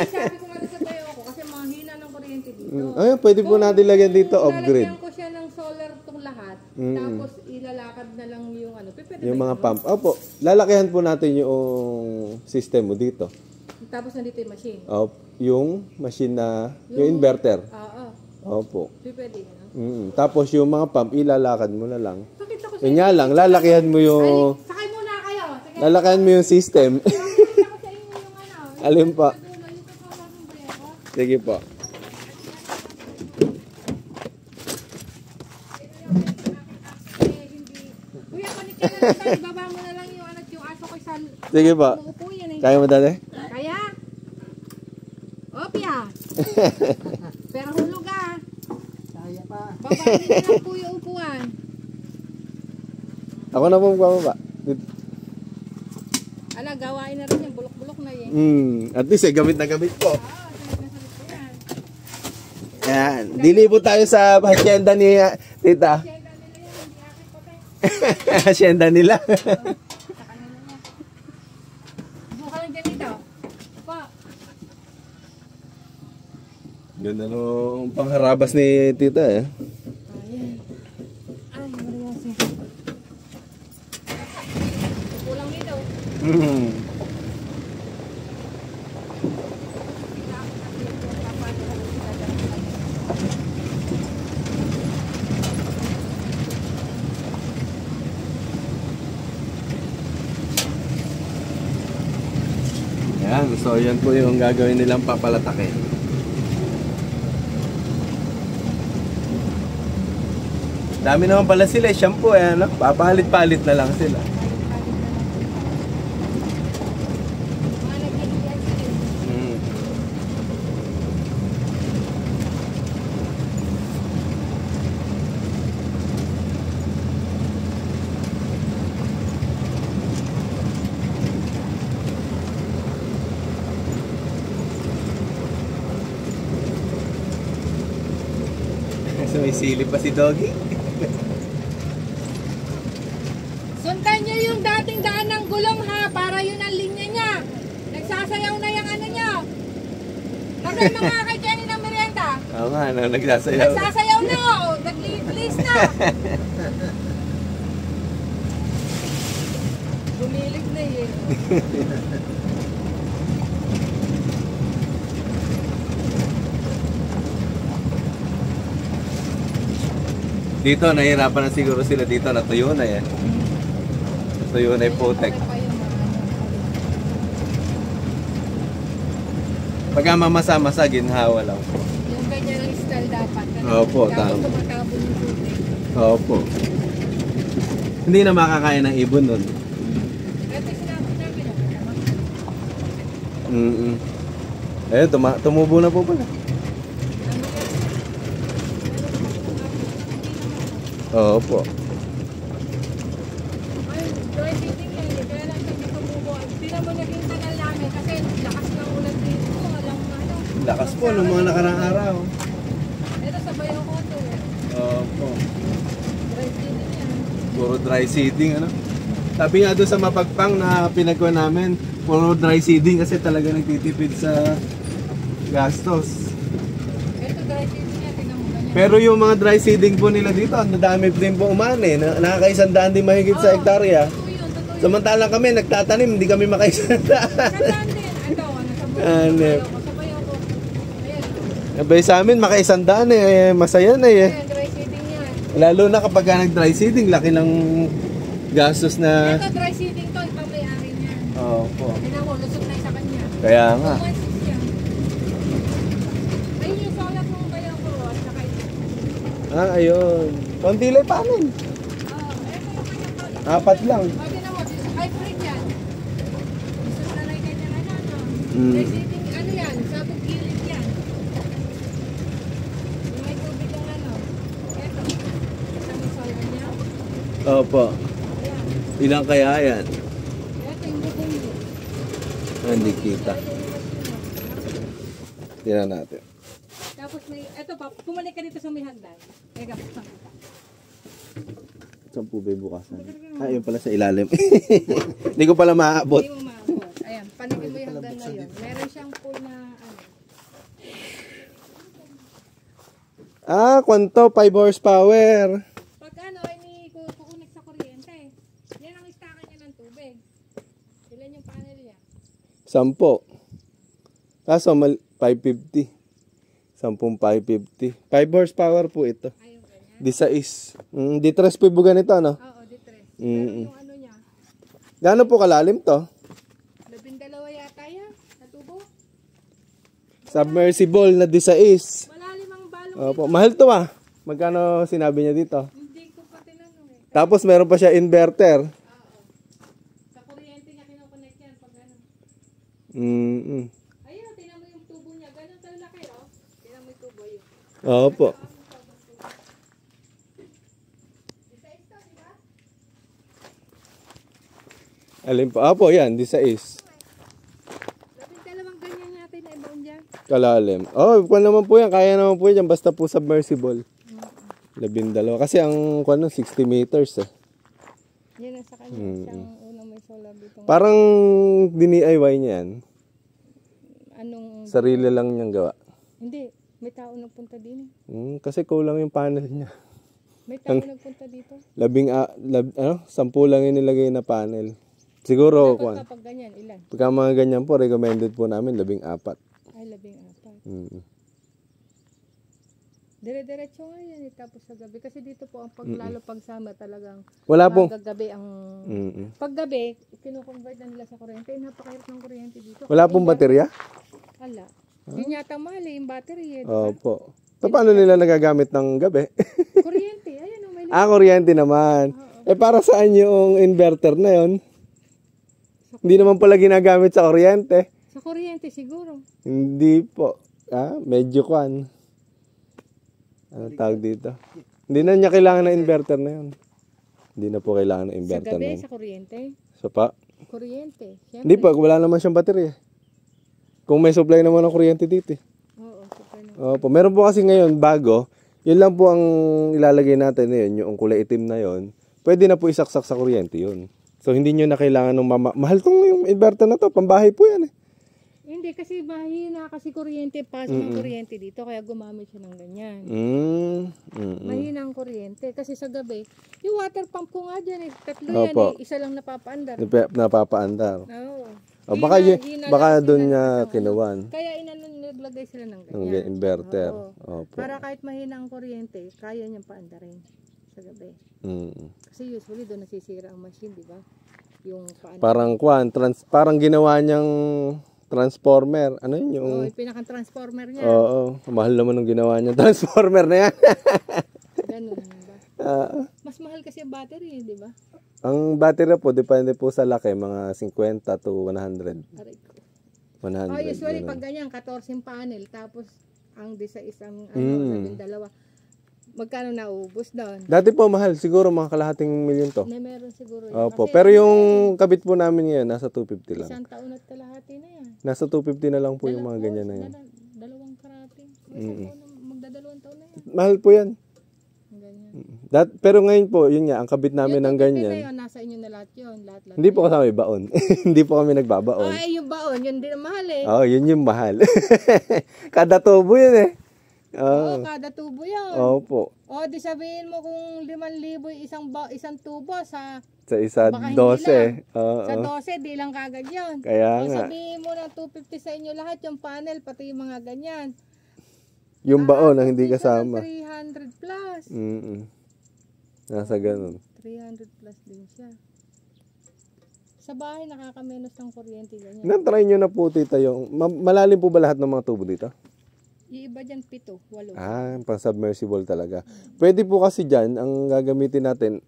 [SPEAKER 2] sabi ko nga sa tayo ako kasi mahina ng kuryente dito.
[SPEAKER 1] Ayun, pwede po natin lagyan dito off-grid.
[SPEAKER 2] Lalagyan ko siya ng solar itong lahat. Tapos ilalakad na lang yung ano. Pwede
[SPEAKER 1] Yung
[SPEAKER 2] ba
[SPEAKER 1] mga
[SPEAKER 2] yun?
[SPEAKER 1] pump. Opo, lalakihan po natin yung system mo dito.
[SPEAKER 2] Tapos nandito yung machine.
[SPEAKER 1] Yung machine na, yung inverter.
[SPEAKER 2] Oo.
[SPEAKER 1] Opo.
[SPEAKER 2] Pwede yun.
[SPEAKER 1] Tapos yung mga pump, ilalakad mo na lang.
[SPEAKER 2] Bakit ako
[SPEAKER 1] Yun nga lang, lalakihan mo yung,
[SPEAKER 2] sakay muna kayo. Sige.
[SPEAKER 1] lalakihan mo yung system.
[SPEAKER 2] Pakita ko sa inyo yung ano.
[SPEAKER 1] Alin pa?
[SPEAKER 2] Yung solar ng bayako.
[SPEAKER 1] Sige po.
[SPEAKER 2] Kuya, panikyan na lang tayo. Baba mo na lang yung anak yung aso ko sa...
[SPEAKER 1] Sige po.
[SPEAKER 2] Uupo yan eh.
[SPEAKER 1] Kaya mo dali?
[SPEAKER 2] Kaya? Opya. Pero hulog ah.
[SPEAKER 3] Kaya pa.
[SPEAKER 2] Babalik na lang po yung upuan.
[SPEAKER 1] Ako na po bababa.
[SPEAKER 2] Ala, gawain na rin yan. Bulok-bulok na yan.
[SPEAKER 1] At least gamit na gamit po.
[SPEAKER 2] Oo, salit na po yan.
[SPEAKER 1] Yan. Dili po tayo sa hacienda ni tita.
[SPEAKER 2] Siyenda nila yan, hindi akin pote.
[SPEAKER 1] Hacienda nila.
[SPEAKER 2] Sa kanila niya. Buka lang dyan dito. Pa.
[SPEAKER 1] Ganda nung pangharabas ni tita eh.
[SPEAKER 2] Ayan. Ay, mariasi. Kulang dito.
[SPEAKER 1] Yan, so yan po yung gagawin nilang papalatakin. Dami naman pala sila, shampoo eh, ano? Papalit-palit na lang sila.
[SPEAKER 2] Mga nagiging
[SPEAKER 1] Mm. Sumisilip pa si Doggy.
[SPEAKER 2] Sundan nyo yung dating daan ng gulong ha, para yun ang linya niya. Nagsasayaw na yung ano nyo. Kasi mga kay Jenny ng merienda.
[SPEAKER 1] Oo nga, nagsasayaw.
[SPEAKER 2] Nagsasayaw na oh, nag-lead na. Bumilig na eh.
[SPEAKER 1] Dito, nahihirapan na siguro sila dito. Natuyo na yan. Natuyo na yung putek. Pagka mamasa-masa, ginhawa lang.
[SPEAKER 2] Yung ganyan ang style dapat.
[SPEAKER 1] Opo,
[SPEAKER 2] Tapos
[SPEAKER 1] tama.
[SPEAKER 2] tumatapon yung putek.
[SPEAKER 1] Opo. Hindi na makakain ng ibon nun.
[SPEAKER 2] Ito sinabi namin.
[SPEAKER 1] Ayun, tumubo na po pala. Opo.
[SPEAKER 2] Ay, dry feeding yan. Kaya lang hindi tumubo. Hindi naman naging tagal namin kasi lakas ng ulan dito. Walang ano.
[SPEAKER 1] Lakas po ng mga nakarang araw.
[SPEAKER 2] Ito sabay ako ito eh.
[SPEAKER 1] Opo.
[SPEAKER 2] Dry feeding yan.
[SPEAKER 1] Puro dry seeding, ano? Sabi nga doon sa Mapagpang na pinagkuha namin, puro dry seeding kasi talaga nagtitipid sa gastos.
[SPEAKER 2] Ito dry feeding yan. Tingnan mo ganyan.
[SPEAKER 1] Pero yung mga dry seeding po nila dito, ang dami din po umani. Nakakaisandaan din mahigit sa hektarya.
[SPEAKER 2] Totoo yun. Totoo yun.
[SPEAKER 1] Samantalang kami, nagtatanim, hindi kami makaisandaan.
[SPEAKER 2] Sandaan din. Ito, ano, sabay
[SPEAKER 1] Ano?
[SPEAKER 2] ako. Sabay ako. Ayan.
[SPEAKER 1] Abay sa amin, makaisandaan eh. Masaya na eh.
[SPEAKER 2] Ayan, dry seeding yan.
[SPEAKER 1] Lalo na kapag nag-dry seeding, laki ng gastos na...
[SPEAKER 2] Ito dry seeding to, ipang may-ari niyan.
[SPEAKER 1] Opo.
[SPEAKER 2] Tingnan mo, lusot na sa kanya.
[SPEAKER 1] Kaya nga.
[SPEAKER 2] 216 yan. Ayun yung solat mong bayaw ko at saka ito.
[SPEAKER 1] Ayun. Konti lang panin.
[SPEAKER 2] Ito yung kanyang to.
[SPEAKER 1] 4 lang.
[SPEAKER 2] Tingnan mo, hybrid yan. Lusot na rin kanya na ano.
[SPEAKER 1] Mm.
[SPEAKER 2] Dry seeding, ano yan, sabog gilid yan. Yung may tubig ang ano. Ito. Ito yung solar niya.
[SPEAKER 1] Opo.
[SPEAKER 2] Ayan.
[SPEAKER 1] Ilang kaya yan?
[SPEAKER 2] Ito yung bubong niya.
[SPEAKER 1] Hindi kita. Tingnan natin.
[SPEAKER 2] Tapos may, eto pa, pumalik ka dito sa may hagdan. Teka, buksan kita.
[SPEAKER 1] Saan po ba yung bukasan? Yun pala sa ilalim. Hindi ko pala maaabot.
[SPEAKER 2] Hindi mo maabot. Ayan, paligid mo yung hagdan na yun. Meron siyang pool na, ano.
[SPEAKER 1] Kwanto? 5 horsepower.
[SPEAKER 2] Pag ano, ay ni kukunik sa kuryente. Yan ang istakan niya ng tubig. Ilan yung panel niya?
[SPEAKER 1] 10. Kaso 550. 10,550. 5 horsepower po ito.
[SPEAKER 2] Ayun, ganyan.
[SPEAKER 1] Di 6. Di 3 po ganito, no?
[SPEAKER 2] Oo, di-tres. Pero
[SPEAKER 1] Mm.
[SPEAKER 2] yung ano niya,
[SPEAKER 1] Gaano po kalalim to?
[SPEAKER 2] 12 yata yan, natubo.
[SPEAKER 1] Submersible na di 6.
[SPEAKER 2] Malalim ang balong
[SPEAKER 1] Opo, mahal to ah. Magkano sinabi niya dito?
[SPEAKER 2] Hindi ko pa tinanong eh.
[SPEAKER 1] Tapos meron pa siya inverter.
[SPEAKER 2] Sa kuryente niya kinukonect yan pag ano.
[SPEAKER 1] Mm.
[SPEAKER 2] Ayun, tingnan mo yung tubo niya. Ganun kalaki, oh. Tingnan mo yung tubo yun.
[SPEAKER 1] Opo. Alin pa? Opo, yan, di 6.
[SPEAKER 2] 12 ganyan natin na ibaon dyan.
[SPEAKER 1] Kalalim. Oh, kung naman po yan, kaya naman po yan, basta po submersible. 12. Kasi ang kung 60 meters eh.
[SPEAKER 2] Yan ang sa kanya. Siyang unang may solar dito.
[SPEAKER 1] Parang DIY niya yan.
[SPEAKER 2] Anong,
[SPEAKER 1] Sarili lang niyang gawa.
[SPEAKER 2] hindi. May tao nagpunta din eh.
[SPEAKER 1] Kasi kulang yung panel niya.
[SPEAKER 2] May tao nagpunta dito.
[SPEAKER 1] 10 lang yung nilagay na panel. Siguro,
[SPEAKER 2] Dapat kapag ganyan, ilan?
[SPEAKER 1] pagka mga ganyan po, recommended po namin 14.
[SPEAKER 2] Ay, 14.
[SPEAKER 1] Mm.
[SPEAKER 2] Dire-diretso nga yan eh, tapos sa gabi. Kasi dito po, ang paglalo pag summer talagang
[SPEAKER 1] Wala pong...
[SPEAKER 2] gagabi ang... Paggabi, kinukonvert na nila sa kuryente. Napakahirap ng kuryente dito.
[SPEAKER 1] Wala pong baterya?
[SPEAKER 2] Wala. Yun yata mahal eh, yung battery eh.
[SPEAKER 1] Opo. So, paano nila nagagamit ng gabi?
[SPEAKER 2] Kuryente, ayan o, may
[SPEAKER 1] Kuryente naman. Para saan yung inverter na yon? Hindi naman pala ginagamit sa kuryente.
[SPEAKER 2] Sa kuryente siguro.
[SPEAKER 1] Hindi po. Medyo kwan. Ano tawag dito? Hindi na niya kailangan ng inverter na yun. Hindi na po kailangan ng
[SPEAKER 2] Sa
[SPEAKER 1] inverter na
[SPEAKER 2] gabi,
[SPEAKER 1] yun.
[SPEAKER 2] sa kuryente.
[SPEAKER 1] So pa?
[SPEAKER 2] Kuryente. Siyempre.
[SPEAKER 1] Hindi po, wala naman siyang baterya. Kung may supply naman ng kuryente dito.
[SPEAKER 2] Oo, super na.
[SPEAKER 1] Opo, meron po kasi ngayon bago, Yun lang po ang ilalagay natin yun, yung kulay itim na yun. Pwede na po isaksak sa kuryente yun. So hindi nyo na kailangan ng mahal tong yung inverter na to, pambahay po yan eh.
[SPEAKER 2] Hindi, kasi mahina kasi kuryente, pasok ng kuryente dito, kaya gumamit siya ng ganyan. Mahina ang kuryente, kasi sa gabi, yung water pump ko nga dyan eh, tatlo yan eh, isa lang napapaandar.
[SPEAKER 1] Napapaandar.
[SPEAKER 2] Oo.
[SPEAKER 1] O, baka doon niya kinuwan.
[SPEAKER 2] Kaya naglagay sila ng
[SPEAKER 1] Ng
[SPEAKER 2] ganyan.
[SPEAKER 1] inverter.
[SPEAKER 2] Oo.
[SPEAKER 1] Opo.
[SPEAKER 2] Para kahit mahina ang kuryente, kaya niyang paandarin sa gabi. Kasi usually doon nasisira ang machine, di ba? Yung paandar.
[SPEAKER 1] Parang ginawa niyang transformer. Ano yun yung...
[SPEAKER 2] Oo, yung pinaka-transformer niya.
[SPEAKER 1] Oo, mahal naman ng ginawa niya. Transformer na yan.
[SPEAKER 2] Ganun ba? Mas mahal kasi ang battery, di ba?
[SPEAKER 1] Ang battery po, depende po sa laki, mga 50 to 100.
[SPEAKER 2] Aray ko.
[SPEAKER 1] 100.
[SPEAKER 2] Usually
[SPEAKER 1] ganun.
[SPEAKER 2] pag ganyan, 14 panel, tapos ang di sa isang, 12. Magkano naubos doon?
[SPEAKER 1] Dati po mahal, siguro mga kalahating milyon to.
[SPEAKER 2] Na meron siguro yun.
[SPEAKER 1] Opo,
[SPEAKER 2] Kasi
[SPEAKER 1] pero yung kabit po namin ngayon, nasa 250 lang.
[SPEAKER 2] isang taon at kalahati na yan.
[SPEAKER 1] Nasa 250 na lang po yung mga ganyan na yan.
[SPEAKER 2] Dalawang karating. Isang taon na, magdadalawang taon na yan.
[SPEAKER 1] Mahal po yan.
[SPEAKER 2] Ganyan.
[SPEAKER 1] Pero ngayon po, yun nga, ang kabit namin ng ganyan.
[SPEAKER 2] Yun, nasa inyo na lahat yun. Lahat.
[SPEAKER 1] Hindi po kasama yung baon. Hindi po kami nagbabaon.
[SPEAKER 2] Ay, yung baon, yun din ang mahal eh.
[SPEAKER 1] Oo, yun yung mahal. Kada tubo yun eh.
[SPEAKER 2] Oo, kada tubo yun.
[SPEAKER 1] Opo.
[SPEAKER 2] O, di sabihin mo kung 5,000 isang tubo sa
[SPEAKER 1] Sa
[SPEAKER 2] baka
[SPEAKER 1] 12. Oo.
[SPEAKER 2] sa 12, di lang kagad yun.
[SPEAKER 1] Kaya
[SPEAKER 2] O,
[SPEAKER 1] nga.
[SPEAKER 2] sabihin mo na 250 sa inyo lahat, yung panel, pati yung mga ganyan.
[SPEAKER 1] Yung baon ang hindi kasama.
[SPEAKER 2] 300 plus.
[SPEAKER 1] Nasa ganun.
[SPEAKER 2] 300 plus din siya. Sa bahay, nakakamenos ng kuryente ganyan.
[SPEAKER 1] Na-try nyo na po, tita, yung... malalim po ba lahat ng mga tubo dito?
[SPEAKER 2] Yung iba dyan, 7, 8.
[SPEAKER 1] Pang submersible talaga. Pwede po kasi dyan, ang gagamitin natin,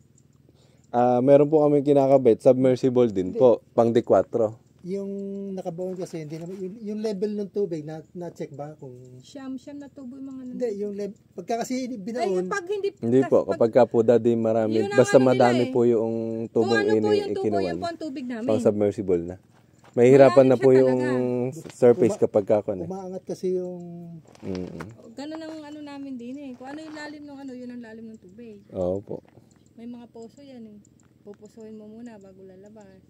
[SPEAKER 1] meron po kami kinakabit, submersible din po, pang D4.
[SPEAKER 3] Yung nakabaon kasi, hindi naman, yung level ng tubig, na-check ba kung...
[SPEAKER 2] Siyam na tubo yung mga
[SPEAKER 3] Hindi, yung level, pagka kasi
[SPEAKER 2] Ay,
[SPEAKER 3] binaon,
[SPEAKER 2] pag hindi...
[SPEAKER 1] Hindi
[SPEAKER 2] kasi
[SPEAKER 1] po, kapag ka po daddy marami,
[SPEAKER 2] Yun ang
[SPEAKER 1] basta
[SPEAKER 2] ano nila
[SPEAKER 1] madami
[SPEAKER 2] eh.
[SPEAKER 1] po yung
[SPEAKER 2] Kung
[SPEAKER 1] tubong
[SPEAKER 2] ano po yung tubo,
[SPEAKER 1] ikinuwan,
[SPEAKER 2] yun po ang tubig namin.
[SPEAKER 1] pang submersible na. Mahihirapan na
[SPEAKER 2] Malalim
[SPEAKER 1] po
[SPEAKER 2] siya
[SPEAKER 1] yung surface kapag ka eh.
[SPEAKER 3] umaangat kasi yung...
[SPEAKER 2] Ganun ang ano namin din eh. Kung ano yung lalim ng ano, yun ang lalim ng tubig.
[SPEAKER 1] Oo po.
[SPEAKER 2] May mga poso yan eh. Pupusuin mo muna bago lalabas.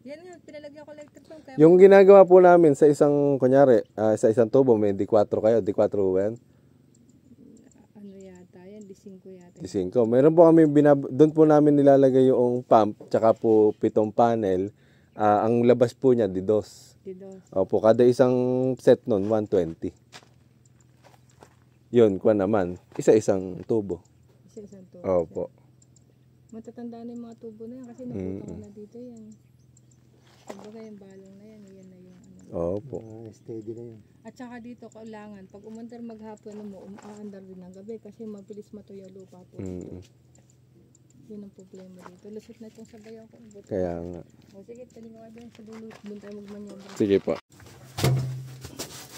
[SPEAKER 2] Yan nga, pinalagyan ko electric pump. Kaya
[SPEAKER 1] Yung ginagawa po namin sa isang, kunyari, sa isang tubo, may D4 kayo, D4 yan,
[SPEAKER 2] ano yata yan, D5 yata.
[SPEAKER 1] D5. Meron po kami, doon po namin nilalagay yung pump, tsaka po 7 panel. Ang labas po niya, D2. Opo, kada isang set nun, 120. Yun, kuha naman. Isa-isang tubo.
[SPEAKER 2] Isa-isang tubo.
[SPEAKER 1] Opo.
[SPEAKER 2] Matatanda na yung mga tubo na yan kasi nabuto na dito yan. Kumbaga yung balong na yan, yan na yung ano.
[SPEAKER 1] Opo.
[SPEAKER 3] steady na yun.
[SPEAKER 2] At saka dito, kailangan, pag umandar maghapon mo, umaandar din ng gabi kasi mabilis matuyo lupa po. Yun ang problema dito. Lusot na itong sabayan ko.
[SPEAKER 1] Kaya nga.
[SPEAKER 2] O sige, tanin mo dyan sa dulo. Doon tayo magmanyobra.
[SPEAKER 1] Sige po.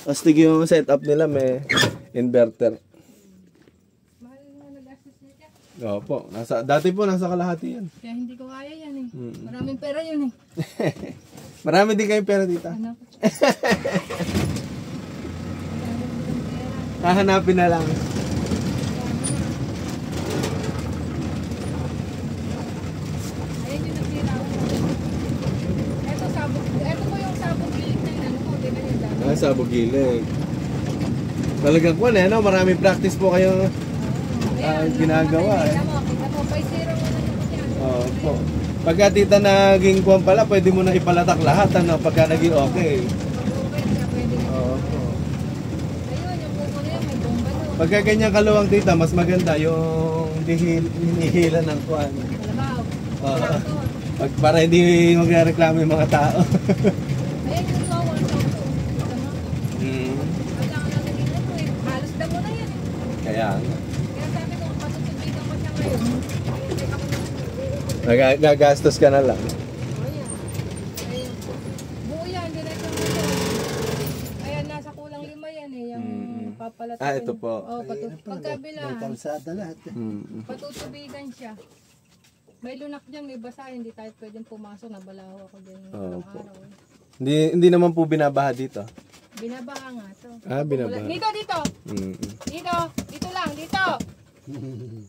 [SPEAKER 1] Astig yung setup nila, may inverter.
[SPEAKER 2] Mahal nga nag-assist niya dyan.
[SPEAKER 1] Opo. Dati po, nasa kalahati yan.
[SPEAKER 2] Kaya hindi ko kaya yan eh. Maraming pera yun eh.
[SPEAKER 1] Marami din kayong pera dito.
[SPEAKER 2] Ano?
[SPEAKER 1] Hahanapin na lang.
[SPEAKER 2] Ayan yung nasira ko. Ito sabog. Ito po yung sabog gilid na yun. Ano po, di ba yung dami?
[SPEAKER 1] Sa Bugilig. Talagang po no? Maraming practice po kayong ginagawa.
[SPEAKER 2] Kita mo, 5-0 mo na yung yan.
[SPEAKER 1] Opo. Pagka tita naging kuwan pala, pwede mo na ipalatak lahat, ano, pagka naging okay.
[SPEAKER 2] Pwede na.
[SPEAKER 1] Opo.
[SPEAKER 2] Ayun, yung buko na yan, may bomba no.
[SPEAKER 1] Pagka ganyan kaluwang tita, mas maganda yung hinihila ng kuwan.
[SPEAKER 2] Kalabaw.
[SPEAKER 1] Oo. Para hindi magreklamo yung mga tao.
[SPEAKER 2] Ayan yung lower sa ito. Tama? Wala ka lang naging ano eh. Halos damo na yan eh.
[SPEAKER 1] Kaya nga.
[SPEAKER 2] Kaya sabi ko, patutubigan ko siya ngayon. Hindi ako
[SPEAKER 1] Gagastos ka na lang.
[SPEAKER 2] Ayan. Ayan. Buo yan, diretso mo ito. Ayan, nasa kulang 5 yan eh. Yung papalatakin.
[SPEAKER 1] Ito po.
[SPEAKER 2] Oh,
[SPEAKER 3] May
[SPEAKER 2] pagkabilaan.
[SPEAKER 3] kalsada lahat.
[SPEAKER 2] Patutubigan siya. May lunak dyan, may basa. Hindi tayo pwedeng pumasok. Nabalaw ako dyan.
[SPEAKER 1] Opo.
[SPEAKER 2] Araw.
[SPEAKER 1] Hindi naman po binabaha dito.
[SPEAKER 2] Binabaha nga to.
[SPEAKER 1] Binabaha.
[SPEAKER 2] Dito, dito.
[SPEAKER 1] Mm.
[SPEAKER 2] Dito. Dito lang, dito.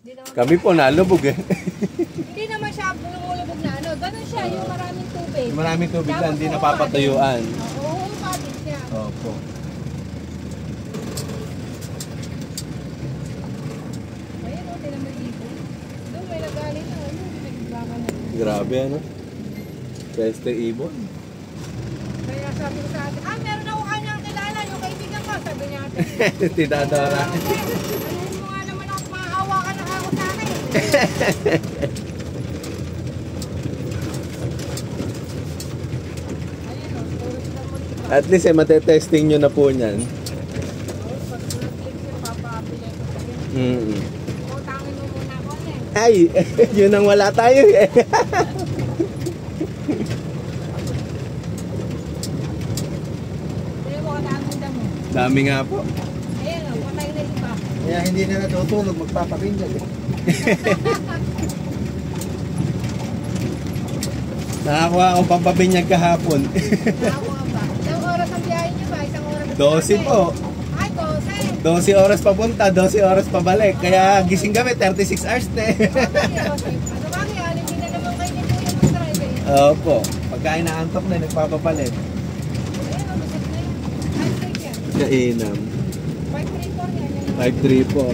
[SPEAKER 2] Dito.
[SPEAKER 1] Kami po nalubog eh.
[SPEAKER 2] Hindi naman siya lumulubog na ano. Ganun siya, yung maraming tubig.
[SPEAKER 1] Maraming tubig
[SPEAKER 2] Tapos
[SPEAKER 1] lang, hindi
[SPEAKER 2] uupa
[SPEAKER 1] napapatuyuan.
[SPEAKER 2] din. Oo, uupa din siya.
[SPEAKER 1] Opo.
[SPEAKER 2] Ayun, o, tinan mo yung ibon. Doon, may nagaling na. Ayun, nagbaka na.
[SPEAKER 1] Grabe ano. Peste ibon.
[SPEAKER 2] Kaya sabi ko sa atin, meron ako kanyang kilala, yung kaibigan ko. Sabi niya atin.
[SPEAKER 1] Tita Dora.
[SPEAKER 2] Alam mo nga naman ako, maahawa ka na ako sa akin. Ayun, o, puro sila mo dito.
[SPEAKER 1] At least matetesting nyo na po niyan.
[SPEAKER 2] Pag nag-click siya, papapilay ko sa'yo. Utangin mo muna ako eh.
[SPEAKER 1] Ay, yun ang wala tayo eh.
[SPEAKER 2] Hindi mo kadaming damo.
[SPEAKER 1] Dami nga po.
[SPEAKER 2] Ayan o, patay na iba.
[SPEAKER 3] Kaya hindi na natutulog, magpapakinggan.
[SPEAKER 1] Nakakuha akong pampabinyag kahapon.
[SPEAKER 2] Nakakuha ba? Ilang oras ang biyahe niyo ba? Isang oras ang
[SPEAKER 1] 12
[SPEAKER 2] biyahe?
[SPEAKER 1] po.
[SPEAKER 2] Ay, 12.
[SPEAKER 1] 12 oras papunta, 12 oras pabalik. Kaya gising kami, 36 hours na eh.
[SPEAKER 2] Ano ba kaya? Hindi na naman kayo nito yung mag-drive eh.
[SPEAKER 1] Opo. Pagkain na antok na, nagpapapalit.
[SPEAKER 2] Ayan o, busog na yan. 5-3 yan.
[SPEAKER 1] Kainam.
[SPEAKER 2] 5-3-4 yan. Yan.
[SPEAKER 1] 5-3 po.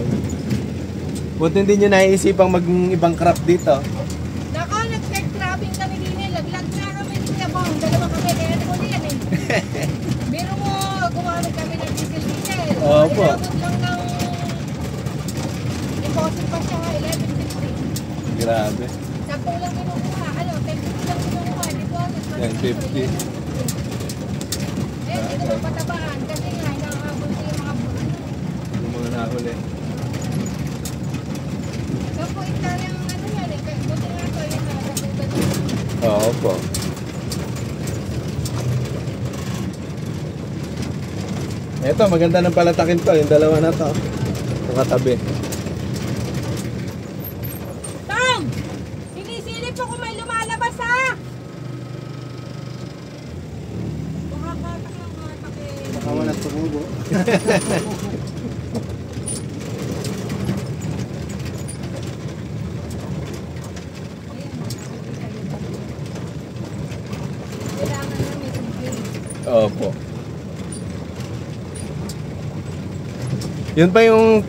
[SPEAKER 1] Buti hindi nyo naiisipang mag-ibang craft dito.
[SPEAKER 2] Nako, nag-tech-trapping kami din eh. Laglag na kami ni Kuya Bong. Dalawa kami. Kaya ano ko yan eh. Biro mo, gumamit kami ng diesel-diesel.
[SPEAKER 1] Opo.
[SPEAKER 2] Inabot lang ng deposit pa siya, 11.50.
[SPEAKER 1] Grabe.
[SPEAKER 2] Saktong lang kinukuha. Ano, 10.50 lang kinukuha. Deposit pa
[SPEAKER 1] 10.50.
[SPEAKER 2] Eh, hindi ko patabaan. Kasi nga, nakakabot ko yung mga buwan.
[SPEAKER 1] Yung mga nahuli.
[SPEAKER 2] 10 hektarya ang ano yan eh. Buti nga to, yung nakapunta dito.
[SPEAKER 1] Opo. Ito, maganda ng palatakin to. Yung dalawa na to. Yung katabi.
[SPEAKER 2] Tom! Sinisilip ko kung may lumalabas ha! Baka katak ng katak eh.
[SPEAKER 3] Baka walang tumubo.
[SPEAKER 2] Kailangan na may tubig.
[SPEAKER 1] Opo. Yun pa yung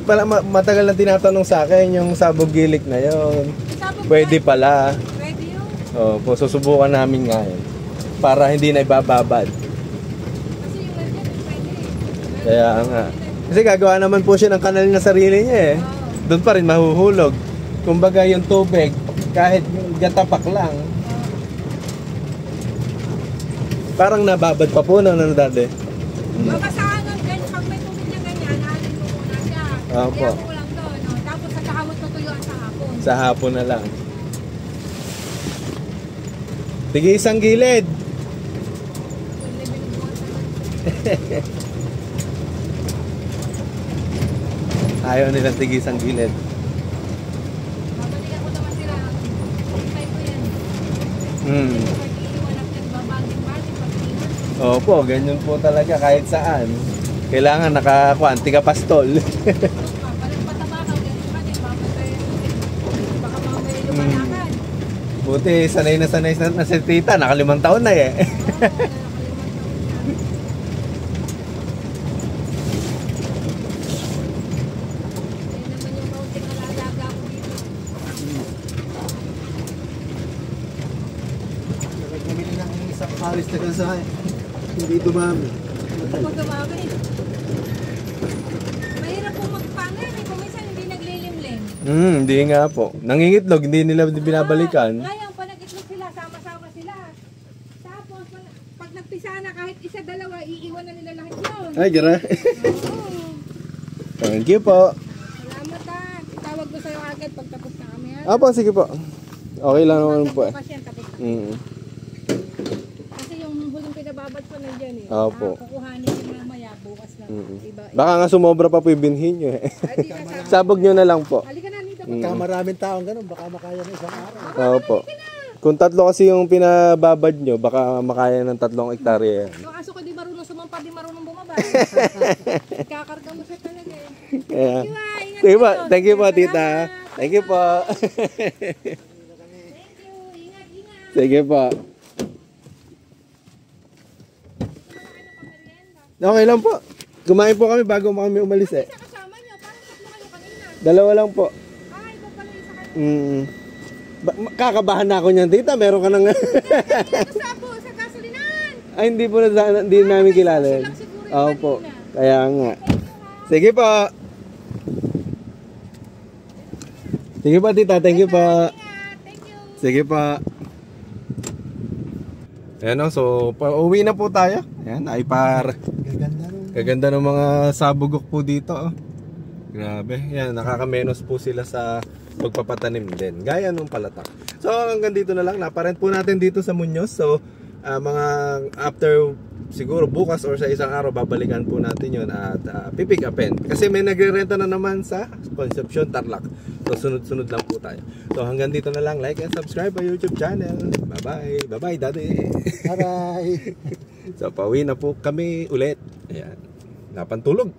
[SPEAKER 1] matagal na tinatanong sa akin, yung sabog gilik na yun.
[SPEAKER 2] Sabog
[SPEAKER 1] Pwede
[SPEAKER 2] ba?
[SPEAKER 1] pala.
[SPEAKER 2] Pwede yun.
[SPEAKER 1] Opo, susubukan namin ngayon. Para hindi na ibababad.
[SPEAKER 2] Kasi yung nandiyan, pwede eh.
[SPEAKER 1] Kaya nga. Kasi gagawa naman po siya ng kanal na sarili niya eh. Doon pa rin mahuhulog. Kumbaga yung tubig, kahit gatapak lang. Parang nababad pa po na dati.
[SPEAKER 2] Babasahan ng ganyan, pag may tubig na ganyan, alin mo muna siya.
[SPEAKER 1] Opo.
[SPEAKER 2] Kaya mo lang doon, no? Tapos sa kahamot tutuyuan sa hapon.
[SPEAKER 1] Sa hapon na lang. Tige isang gilid.
[SPEAKER 2] Hindi binubuhat naman.
[SPEAKER 1] Ayaw nilang tige isang gilid.
[SPEAKER 2] Babalikan ko naman sila. Pagkay ko yan.
[SPEAKER 1] Hmm.
[SPEAKER 2] Pag iiwanap yan, babagin-bagin, pag-iwan.
[SPEAKER 1] Opo, ganyan po talaga kahit saan. Kailangan nakakuanti ka pastol.
[SPEAKER 2] Parang pataba ka, ganyan pa din, mamatay. Baka mamaya lumalakan.
[SPEAKER 1] Buti sanay na si tita, naka 5 taon na eh.
[SPEAKER 2] Oo, nakalimutan ko na. Yan naman yung kaunting alaga ko dito.
[SPEAKER 3] Bumili ng isang alis na gansahe. Hindi dumami.
[SPEAKER 2] Pag dumami. Mahirap po magpangan eh. Kung minsan hindi naglilimlim.
[SPEAKER 1] Hindi nga po. Nangingitlog, hindi nila binabalikan.
[SPEAKER 2] Ngayon, pag nag-itlog sila, sama-sama sila. Tapos, pag nagpisa na kahit isa, dalawa, iiwan na nila lahat yun.
[SPEAKER 1] Ay, gara.
[SPEAKER 2] Oo.
[SPEAKER 1] Thank you po.
[SPEAKER 2] Salamat ah. Tawag ko sa'yo agad pag tapos na kami ha.
[SPEAKER 1] Apo, sige po. Okay lang naman po eh.
[SPEAKER 2] Bukas yan, tapos na. Kasi yung huling pinababad ko nandiyan eh.
[SPEAKER 1] Opo.
[SPEAKER 2] Kukuhanin yung mamaya, bukas na. Iba.
[SPEAKER 1] Baka nga sumobra pa po yung binhin nyo eh.
[SPEAKER 2] Ay, di kasama.
[SPEAKER 1] Sabog nyo na lang po.
[SPEAKER 2] Halika na dito.
[SPEAKER 3] Pagka maraming taong ganun, baka makaya ng isang araw.
[SPEAKER 1] Opo. Kung 3 kasi yung pinababad nyo, baka makaya ng 3 hektarya yan.
[SPEAKER 2] Yung aso ko di marunong sumampa, di marunong bumaba. Kakarga mo siya talaga eh.
[SPEAKER 1] Kaya,
[SPEAKER 2] Thank you, ingat
[SPEAKER 1] sige po,
[SPEAKER 2] kayo.
[SPEAKER 1] thank you po,
[SPEAKER 2] Salamat.
[SPEAKER 1] tita. Thank you po.
[SPEAKER 2] Thank you, ingat.
[SPEAKER 1] Sige po. Okay lang po. Kumain po kami bago kami umalis eh.
[SPEAKER 2] Sa kasama niyo, parang tatlo kayo kanina.
[SPEAKER 1] Dalawa lang po.
[SPEAKER 2] Ay, iba pala isa kayo.
[SPEAKER 1] Kakabahan na ako niyan, tita. Meron ka nang...
[SPEAKER 2] Sa gasolinahan.
[SPEAKER 1] Ay, hindi po na, hindi namin kilala.
[SPEAKER 2] social lang siguro yung
[SPEAKER 1] Oo po.
[SPEAKER 2] kanina.
[SPEAKER 1] Kaya nga. Sige po. Sige po, tita. Thank you po.
[SPEAKER 2] Ingat, thank you.
[SPEAKER 1] Sige po. Ayan o, so pauwi na po tayo. Ayan, ay
[SPEAKER 3] Gaganda nun.
[SPEAKER 1] gaganda ng mga sabugok po dito. Oh. Grabe. Yan, nakakamenos po sila sa pagpapatanim din. Gaya nung palatak. So hanggang dito na lang. Naparent po natin dito sa Muñoz. So mga after siguro bukas or sa isang araw babalikan po natin yun at pipick upin. Kasi may nagre-renta na naman sa Concepcion, Tarlac. So sunod-sunod lang po tayo. So hanggang dito na lang. Like and subscribe my YouTube channel. Bye-bye. Bye-bye, daddy.
[SPEAKER 3] Aray!
[SPEAKER 1] So pauwi na po kami ulit. Ayan. Napantulog.